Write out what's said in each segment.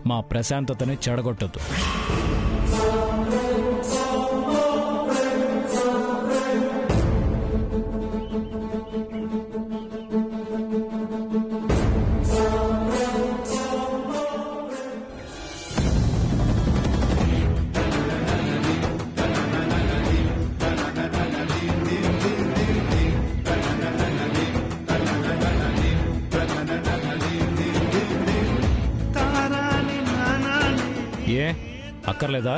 మా ప్రశాంతతని చెడగొట్టొద్దు. ఏ అక్కర్లేదా?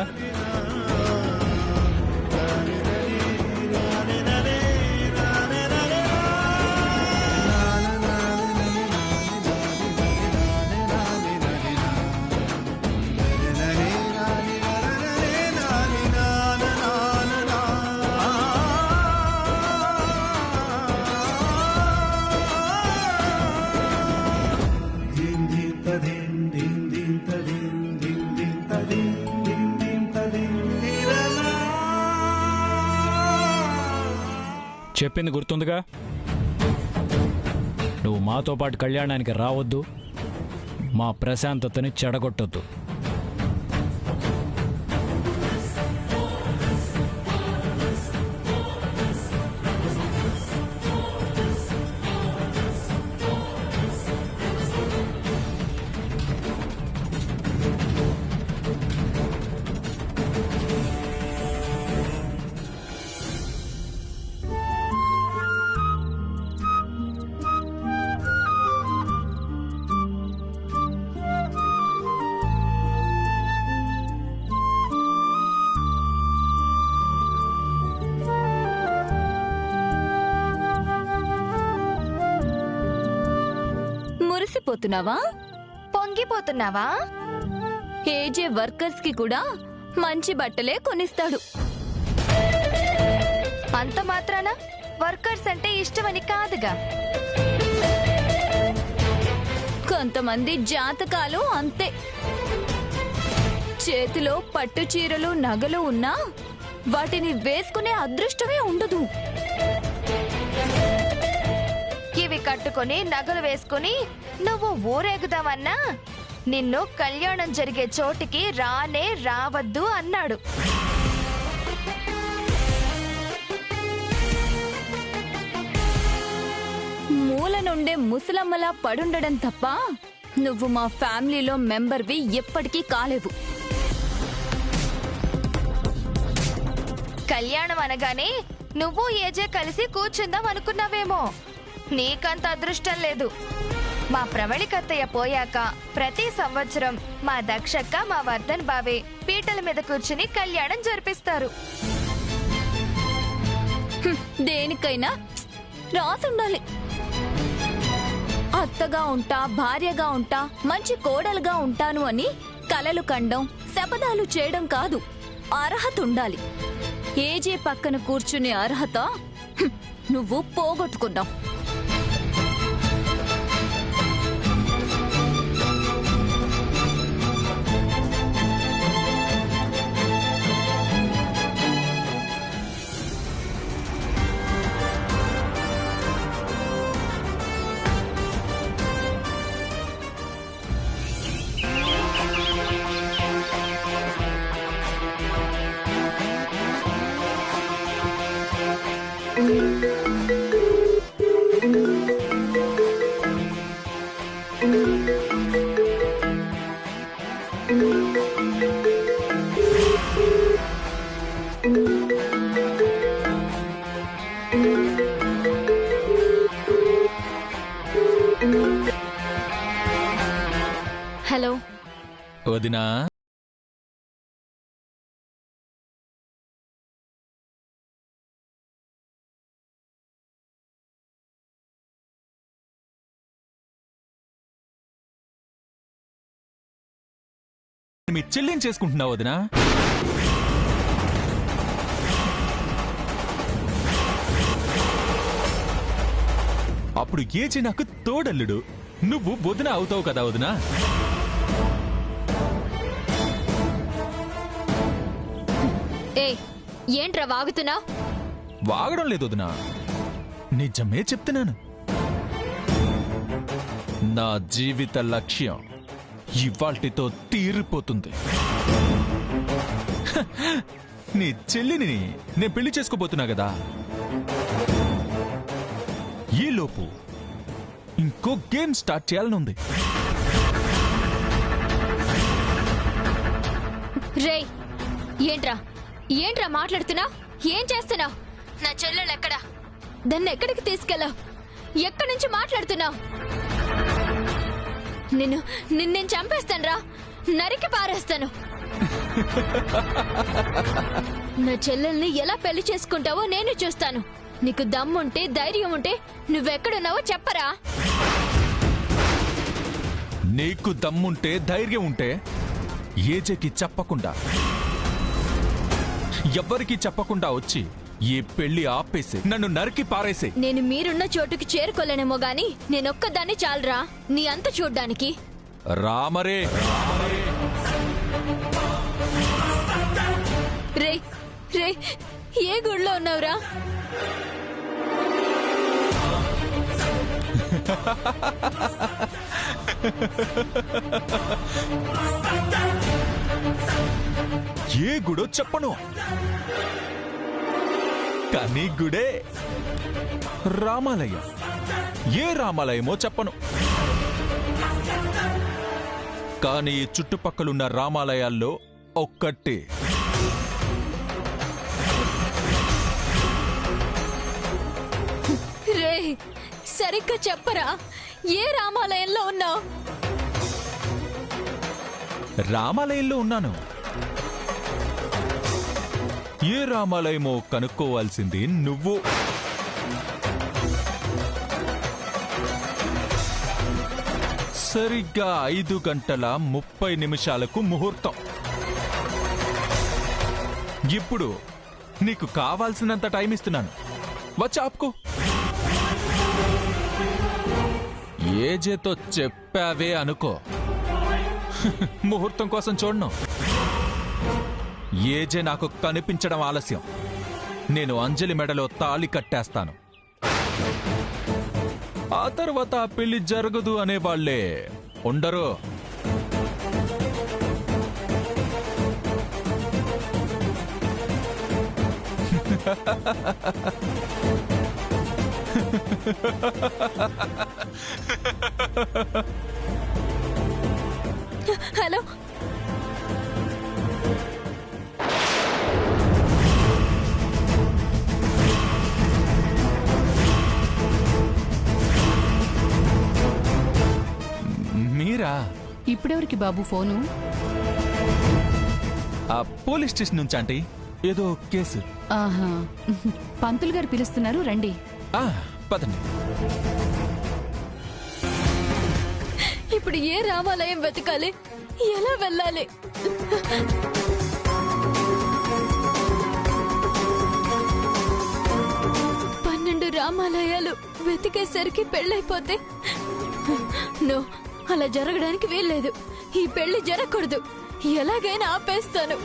చెప్పింది గుర్తుందిగా? నువ్వు మాతో పాటు కళ్యాణానికి రావద్దు, మా ప్రశాంతతని చెడగొట్టొద్దు. మురిసిపోతున్నావా? పొంగిపోతున్నావా? ఏజే వర్కర్స్ కి కూడా మంచి బట్టలే కొనిస్తాడు. అంత మాత్రాన వర్కర్స్ అంటే ఇష్టమని కాదుగా. కొంతమంది జాతకాలు అంతే. చేతిలో పట్టు చీరలు నగలు ఉన్నా వాటిని వేసుకునే అదృష్టమే ఉండదు. ఇవి కట్టుకుని నగలు వేసుకుని నువ్వు ఊరేగుదామన్నా నిన్ను కళ్యాణం జరిగే చోటికి రానే రావద్దు అన్నాడు. మూల నుండే ముసలమ్మలా పడుండడం తప్ప నువ్వు మా ఫ్యామిలీలో మెంబర్వి ఎప్పటికీ కాలేవు. కళ్యాణం అనగానే నువ్వు ఏజే కలిసి కూర్చుందాం అనుకున్నావేమో. నీకంత అదృష్టం లేదు. మా ప్రవళికత్తయ్య పోయాక ప్రతి సంవత్సరం మా దక్షక్క, మా వర్ధన్ బావే పీటల మీద కూర్చుని కళ్యాణం జరిపిస్తారు. దేనికైనా రాసుండాలి. అత్తగా ఉంటా, భార్యగా ఉంటా, మంచి కోడలుగా ఉంటాను అని కలలు కండం, శపథాలు చేయడం కాదు, అర్హత ఉండాలి. ఏజే పక్కన కూర్చునే అర్హత నువ్వు పోగొట్టుకున్నావు. హలో వదినా, మీ చెల్లిని చేసుకుంటున్నావు వదినా? అప్పుడు ఏజే నాకు తోడల్లుడు, నువ్వు వదిన అవుతావు కదా వదినా? ఏంట్రా వాగుతున్నా? వాగడం లేదు వదినా, నిజమే చెప్తున్నాను. నా జీవిత లక్ష్యం ఇవాల్టితో తీరిపోతుంది. నీ చెల్లిని నేను పెళ్లి చేసుకోబోతున్నా కదా, ఈలోపు ఇంకో గేమ్ స్టార్ట్ చేయాలనుంది. రేయ్, ఏంట్రా ఏంట్రా మాట్లాడుతున్నావు? ఏం చేస్తున్నావు? నా చెల్లెలు ఎక్కడా? దాన్ని ఎక్కడికి తీసుకెళ్ళావు? ఎక్కడి నుంచి మాట్లాడుతున్నావు? నిన్ను చంపేస్తానురా, నరికి పారేస్తాను. నా చెల్లెల్ని ఎలా పెళ్లి చేసుకుంటావో నేను చూస్తాను. నీకు దమ్ముంటే ధైర్యం ఉంటే నువ్వెక్కడున్నావో చెప్పరా. నీకు దమ్ముంటే ధైర్యం ఉంటే ఏజేకి చెప్పకుండా, ఎవ్వరికి చెప్పకుండా వచ్చి ఈ పెళ్లి ఆపేసి నన్ను నరికి పారేసే. నేను మీరున్న చోటుకి చేరుకోలేనేమో గాని నేనొక్కదాన్ని చాలరా నీ అంత చూడ్డానికి. రామరే రే రే, ఏ గుడిలో ఉన్నావురా? ఏ గుడో చెప్పను, కానీ గుడే రామాలయం. ఏ రామాలయమో చెప్పను, కానీ ఈ చుట్టుపక్కలున్న రామాలయాల్లో ఒక్కటే. రే, సరిగ్గా చెప్పరా, ఏ రామాలయంలో ఉన్నావు? రామాలయంలో ఉన్నాను. ఏ రామాలయమో కనుక్కోవాల్సింది నువ్వు. సరిగ్గా 5:30 ముహూర్తం. ఇప్పుడు నీకు కావాల్సినంత టైం ఇస్తున్నాను, వచ్చి ఆపుకో. ఏజేతో చెప్పావే అనుకో, ముహూర్తం కోసం చూడను. ఏజే నాకు కనిపించడం ఆలస్యం, నేను అంజలి మెడలో తాళి కట్టేస్తాను. ఆ తర్వాత ఆ పెళ్లి జరగదు అనేవాళ్లే ఉండరు. హలో, మీరా? ఇప్పుడెవరికి బాబు ఫోను? ఆ పోలీస్ స్టేషన్ నుంచి ఆంటీ, ఏదో కేసు. ఆహా, పంతులు గారు పిలుస్తున్నారు, రండి. పదండి. ఇప్పుడు ఏ రామాలయం వెతకాలి? ఎలా వెళ్ళాలి? 12 రామాలయాలు వెతికేసరికి పెళ్ళైపోతే నో, అలా జరగడానికి వీల్లేదు. ఈ పెళ్లి జరగకూడదు. ఎలాగైనా ఆపేస్తాను.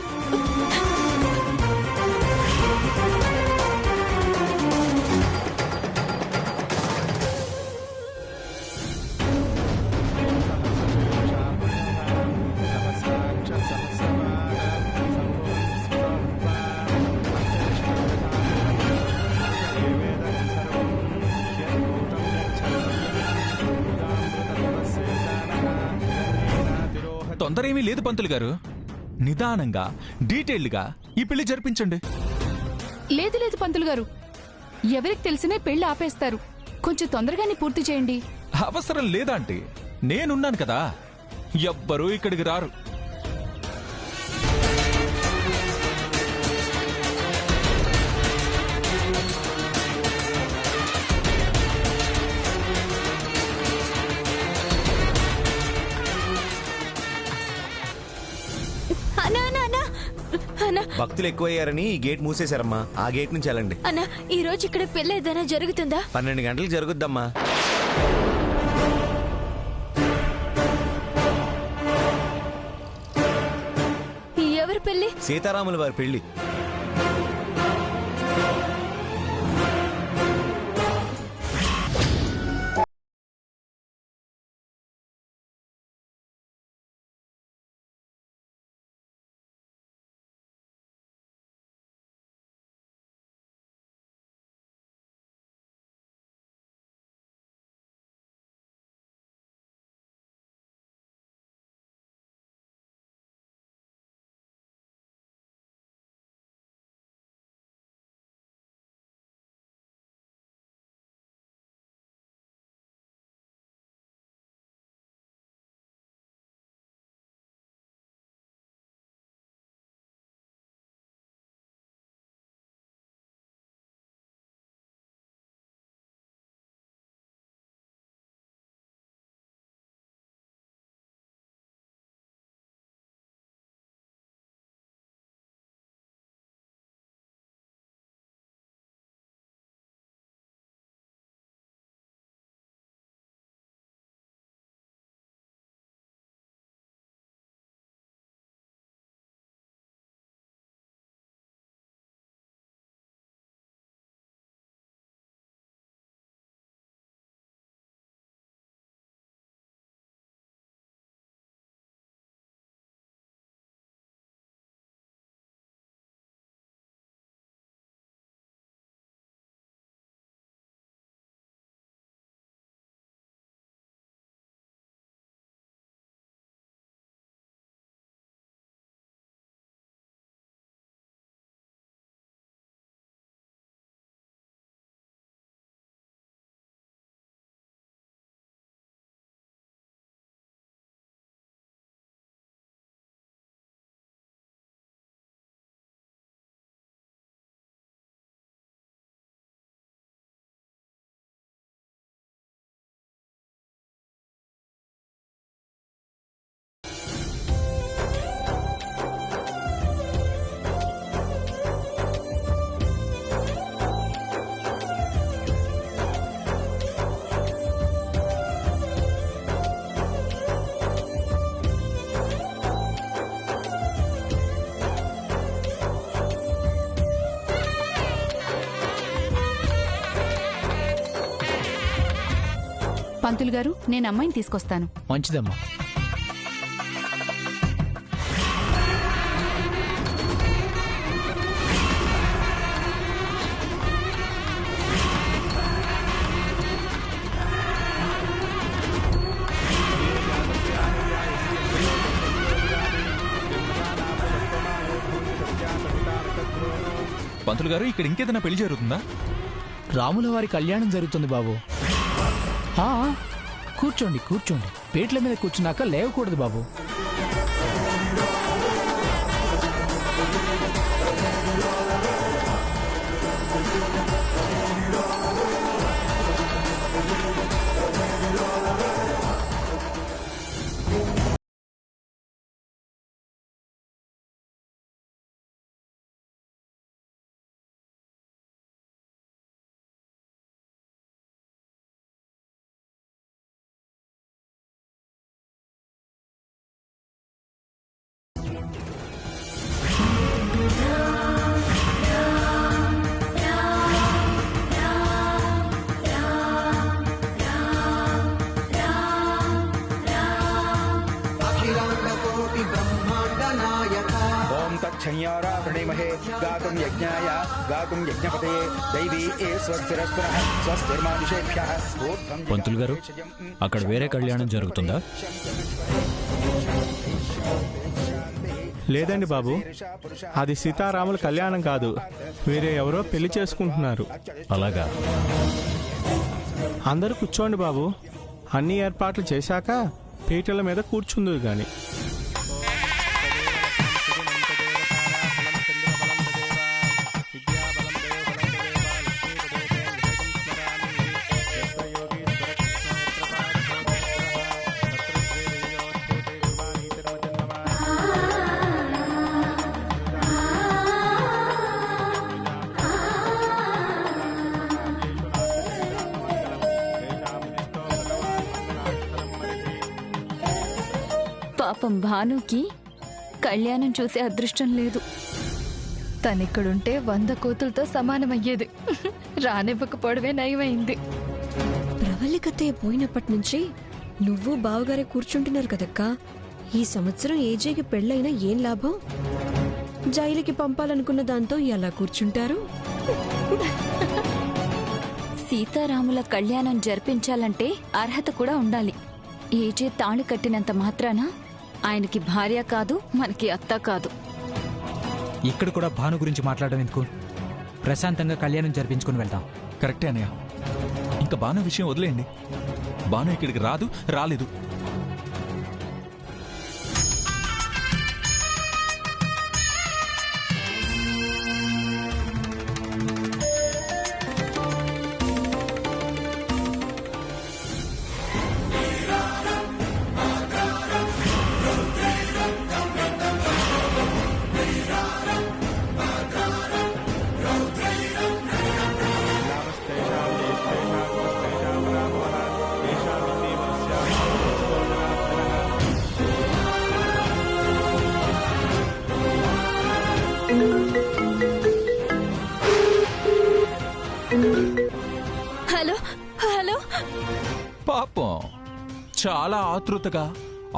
తొందర ఏమీ లేదు పంతులు గారు, నిదానంగా డీటెయిల్డ్గా ఈ పెళ్లి జరిపించండి. లేదు లేదు పంతులు గారు, ఎవరికి తెలిసినే పెళ్లి ఆపేస్తారు. కొంచెం తొందరగానే పూర్తి చేయండి. అవసరం లేదా అంటే నేనున్నాను కదా, ఎవ్వరూ ఇక్కడికి రారు. భక్తులు ఎక్కువయ్యారని ఈ గేట్ మూసేశారమ్మా. ఆ గేట్ నుంచి వెళ్ళండి. అన్నా, ఈ రోజు ఇక్కడ పెళ్లి ఏదైనా జరుగుతుందా? 12 గంటలకు జరుగుద్దమ్మా. ఎవరి పెళ్లి? సీతారాముల వారి పెళ్లి. పంతులు గారు, నేను అమ్మాయిని తీసుకొస్తాను. మంచిదమ్మా. పంతులు గారు, ఇక్కడ ఇంకేదైనా పెళ్లి జరుగుతుందా? రాముల వారి కళ్యాణం జరుగుతుంది బాబు. ఆ, కూర్చోండి కూర్చోండి. పేట్ల మీద కూర్చున్నాక లేవకూడదు బాబు. ओम तत्क्षय्यारा प्रणेमहे गातुं यज्ञाय गातुं यज्ञपतये दैवी ए स्वस्तिरस्पुनः स्वस्तिर्मानुषेभ्यः ऊर्ध्वं పంతులు గారు, అక్కడ వేరే కళ్యాణం జరుగుతుందా? లేదండి బాబు, అది సీతారాముల కళ్యాణం కాదు, వేరే ఎవరో పెళ్లి చేసుకుంటున్నారు. అలాగా? అందరూ కూర్చోండి బాబు, అన్ని ఏర్పాట్లు చేశాక పీటల మీద కూర్చుందురు గాని. పాపం భానుకి కళ్యాణం చూసే అదృష్టం లేదు. తనిక్కడుంటే 100 కోతులతో సమానమయ్యేది. రానివ్వకపోవడమే నయమైంది. ప్రవళికత్తయ్య పోయినప్పటి నుంచి నువ్వు బావగారే కూర్చుంటున్నారు కదక్కా. ఈ సంవత్సరం ఏజేకి పెళ్ళైనా ఏం లాభం? జైలుకి పంపాలనుకున్న దాంతో ఎలా కూర్చుంటారు? సీతారాముల కళ్యాణం జరిపించాలంటే అర్హత కూడా ఉండాలి. ఏజే తాళి కట్టినంత మాత్రాన ఆయనకి భార్య కాదు, మనకి అత్త కాదు. ఇక్కడ కూడా భాను గురించి మాట్లాడడం ఎందుకు? ప్రశాంతంగా కళ్యాణం జరిపించుకుని వెళ్దాం. కరెక్టే అన్నయ్య. ఇంకా బాను విషయం వదిలేయండి. బాను ఇక్కడికి రాలేదు. Hello hello. పాపం, చాలా ఆతృతగా,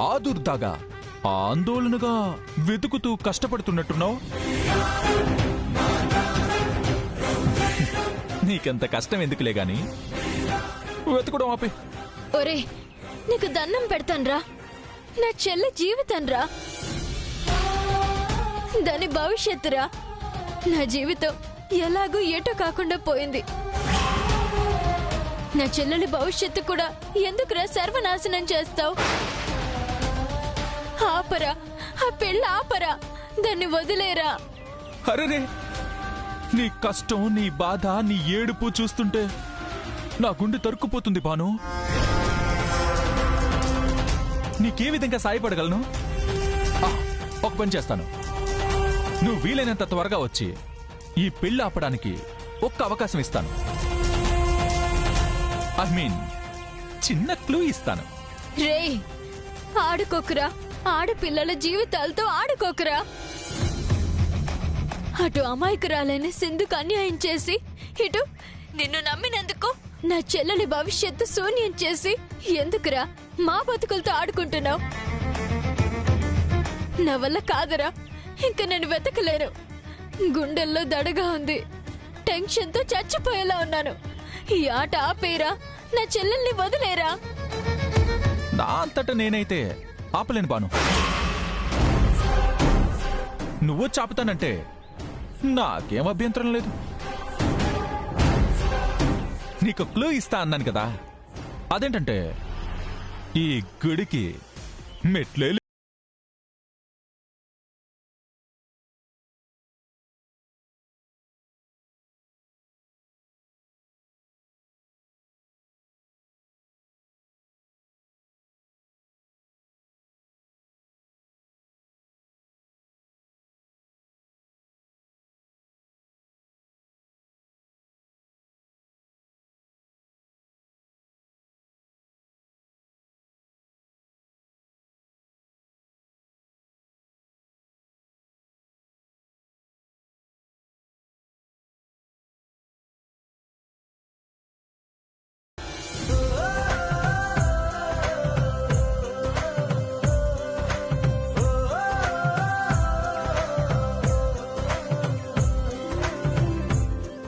ఆదుర్దాగా, ఆందోళనగా వెతుకుతూ కష్టపడుతున్నట్టున్నావు. నీకెంత కష్టం ఎందుకులే గాని వెతుకుడం ఆపే. ఒరే, నీకు దండం పెడతాన్రా. నా చెల్లి జీవితంరా, దాని భవిష్యత్తురా. నా జీవితం ఎలాగూ ఏటో కాకుండా పోయింది. నా చెల్లెలి భవిష్యత్తు కూడా ఎందుకురా సర్వనాశనం చేస్తావు? ఆపరా, ఆ పెళ్ళ ఆపరా, దాన్ని వదిలేరా. అరేరే, నీ కష్టం, నీ బాధ, నీ ఏడుపు చూస్తుంటే నా గుండె తరుక్కుపోతుంది బాను. నీకే విధంగా సాయపడగలను? ఒక పని చేస్తాను. నువ్వు వీలైనంత త్వరగా వచ్చి ఈ పెళ్లి ఆపడానికి ఒక్క అవకాశం ఇస్తాను. చిన్న క్లూ ఇస్తాను. రే, ఆడుకోకురా. ఆడపిల్లల జీవితాలతో ఆడుకోకురా. అటు అమాయకురాలని సింధుకు అన్యాయం చేసి, ఇటు నిన్ను నమ్మినందుకు నా చెల్లెలి భవిష్యత్తు శూన్యం చేసి ఎందుకురా మా బతుకులతో ఆడుకుంటున్నావు? నా వల్ల కాదురా, ఇంక నేను వెతకలేను. గుండెల్లో దడగా ఉంది, టెన్షన్తో చచ్చిపోయేలా ఉన్నాను. ఈ ఆట ఆపేరా, నా చెల్లెల్ని వదిలేరా. నా అంతటా నేనైతే ఆపలేను బాను. నువ్వు చాపుతానంటే నాకేం అభ్యంతరం లేదు. నీకు క్లూ ఇస్తా అన్నాను కదా, అదేంటంటే ఈ గుడికి మెట్లే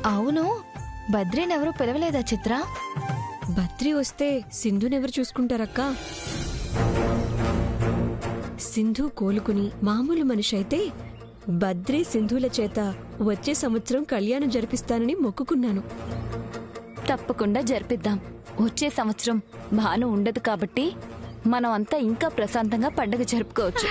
అవును, బద్రీనెవరూ పిలవలేదా చిత్ర? బద్రి వస్తే సింధునెవరు చూసుకుంటారక్కా? సింధు కోలుకుని మామూలు మనిషి అయితే బద్రి సింధుల చేత వచ్చే సంవత్సరం కళ్యాణం జరిపిస్తానని మొక్కుకున్నాను. తప్పకుండా జరిపిద్దాం. వచ్చే సంవత్సరం భాను ఉండదు కాబట్టి మనం అంతా ఇంకా ప్రశాంతంగా పండగ జరుపుకోవచ్చు.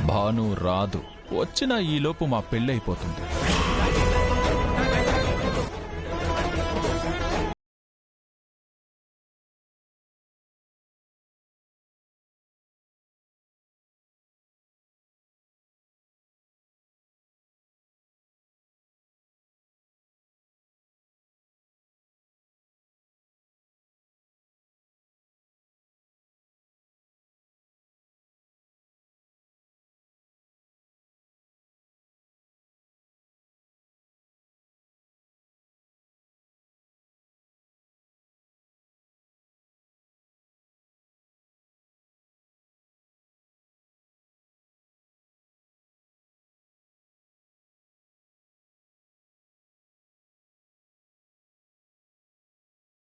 భాను రాదు. వచ్చిన ఈలోపు మా పెళ్ళైపోతుంది.